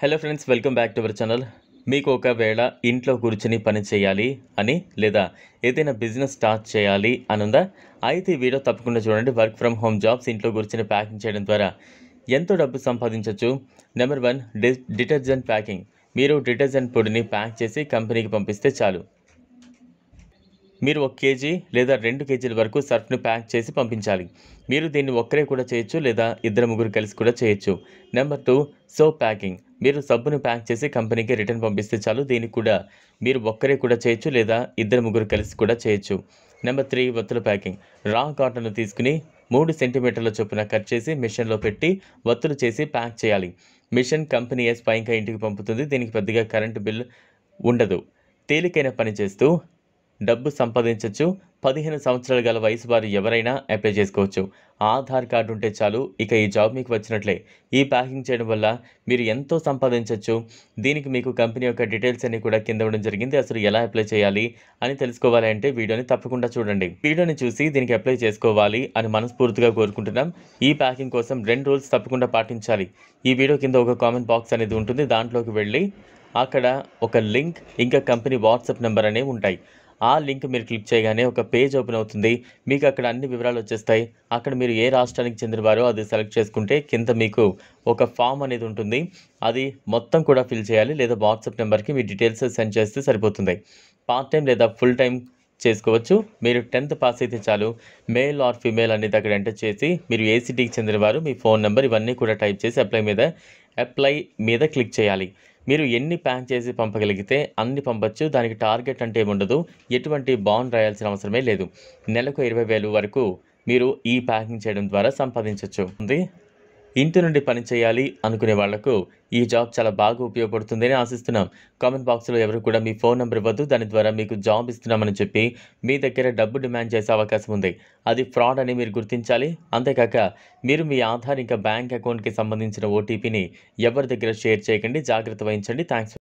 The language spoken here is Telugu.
Hello friends, welcome back to our channel. మీకు ఒకవేళ ఇంట్లో కూర్చొని పని చేయాలి అని లేదా ఏదైనా బిజినెస్ స్టార్ట్ చేయాలి అని ఉందా? అయితే ఈ వీడియో తప్పకుండా చూడండి. వర్క్ ఫ్రమ్ హోమ్ జాబ్స్ ఇంట్లో కూర్చొని ప్యాకింగ్ చేయడం ద్వారా ఎంతో డబ్బు సంపాదించవచ్చు. Number 1 detergent packing. మీరు డిటర్జెంట్ పొడిని ప్యాక్ చేసి కంపెనీకి పంపిస్తే చాలు. మీరు 1 కేజీ లేదా 2 కేజీల వరకు సర్ఫ్ను ప్యాక్ చేసి పంపించాలి. మీరు దీన్ని ఒక్కరే కూడా చేయొచ్చు లేదా ఇద్దరు ముగ్గురు కలిసి కూడా చేయొచ్చు. Number 2 soap packing. మీరు సబ్బును ప్యాక్ చేసి కంపెనీకి రిటర్న్ పంపిస్తే చాలు. దీనికి కూడా మీరు ఒక్కరే కూడా చేయొచ్చు లేదా ఇద్దరు ముగ్గురు కలిసి కూడా చేయొచ్చు. నెంబర్ 3 వత్తుల ప్యాకింగ్. రా కాటన్ను తీసుకుని 3 సెంటీమీటర్ల చొప్పున కట్ చేసి మిషన్లో పెట్టి వత్తులు చేసి ప్యాక్ చేయాలి. మిషన్ కంపెనీయే స్వయంగా ఇంటికి పంపుతుంది. దీనికి పెద్దగా కరెంటు బిల్ ఉండదు. తేలికైన పని చేస్తూ డబ్బు సంపాదించవచ్చు. 15 సంవత్సరాలు గల వయసు వారు ఎవరైనా అప్లై చేసుకోవచ్చు. ఆధార్ కార్డు ఉంటే చాలు, ఇక ఈ జాబ్ మీకు వచ్చినట్లే. ఈ ప్యాకింగ్ చేయడం వల్ల మీరు ఎంతో సంపాదించవచ్చు. దీనికి మీకు కంపెనీ యొక్క డీటెయిల్స్ అన్ని కూడా కింద ఇవ్వడం జరిగింది. అసలు ఎలా అప్లై చేయాలి అని తెలుసుకోవాలి అంటే వీడియోని తప్పకుండా చూడండి. వీడియోని చూసి దీనికి అప్లై చేసుకోవాలి అని మనస్ఫూర్తిగా కోరుకుంటున్నాం. ఈ ప్యాకింగ్ కోసం 2 రూల్స్ తప్పకుండా పాటించాలి. ఈ వీడియో కింద ఒక కామెంట్ బాక్స్ అనేది ఉంటుంది. దాంట్లోకి వెళ్ళి అక్కడ ఒక లింక్ ఇంకా కంపెనీ వాట్సాప్ నెంబర్ అనేవి ఉంటాయి. ఆ లింక్ మీరు క్లిక్ చేయగానే ఒక పేజ్ ఓపెన్ అవుతుంది. మీకు అక్కడ అన్ని వివరాలు వచ్చేస్తాయి. అక్కడ మీరు ఏ రాష్ట్రానికి చెందినవారో అది సెలెక్ట్ చేసుకుంటే కింద మీకు ఒక ఫామ్ అనేది ఉంటుంది. అది మొత్తం కూడా ఫిల్ చేయాలి లేదా వాట్సాప్ నెంబర్కి మీ డీటెయిల్స్ సెండ్ చేస్తే సరిపోతుంది. పార్ట్ టైం లేదా ఫుల్ టైం చేసుకోవచ్చు. మీరు 10th పాస్ అయితే చాలు. మేల్ ఆర్ ఫీమేల్ అనేది అక్కడ ఎంటర్ చేసి మీరు ఏ సిటీకి చెందినవారు, మీ ఫోన్ నెంబర్ ఇవన్నీ కూడా టైప్ చేసి అప్లై మీద క్లిక్ చేయాలి. మీరు ఎన్ని ప్యాక్ చేసి పంపగలిగితే అన్ని పంపొచ్చు. దానికి టార్గెట్ అంటే ఏముండదు. ఎటువంటి బాండ్ రాయాల్సిన అవసరమే లేదు. నెలకు 20,000 వరకు మీరు ఈ ప్యాకింగ్ చేయడం ద్వారా సంపాదించవచ్చు. ఇంటి నుండి పని చేయాలి అనుకునే వాళ్లకు ఈ జాబ్ చాలా బాగా ఉపయోగపడుతుందని ఆశిస్తున్నాం. కామెంట్ బాక్స్లో ఎవరు కూడా మీ ఫోన్ నెంబర్ ఇవ్వద్దు. దాని ద్వారా మీకు జాబ్ ఇస్తున్నామని చెప్పి మీ దగ్గర డబ్బు డిమాండ్ చేసే అవకాశం ఉంది. అది ఫ్రాడ్ అని మీరు గుర్తించాలి. అంతేకాక మీరు మీ ఆధార్ ఇంకా బ్యాంక్ అకౌంట్కి సంబంధించిన ఓటీపీని ఎవరి దగ్గర షేర్ చేయకండి. జాగ్రత్త వహించండి. థ్యాంక్స్.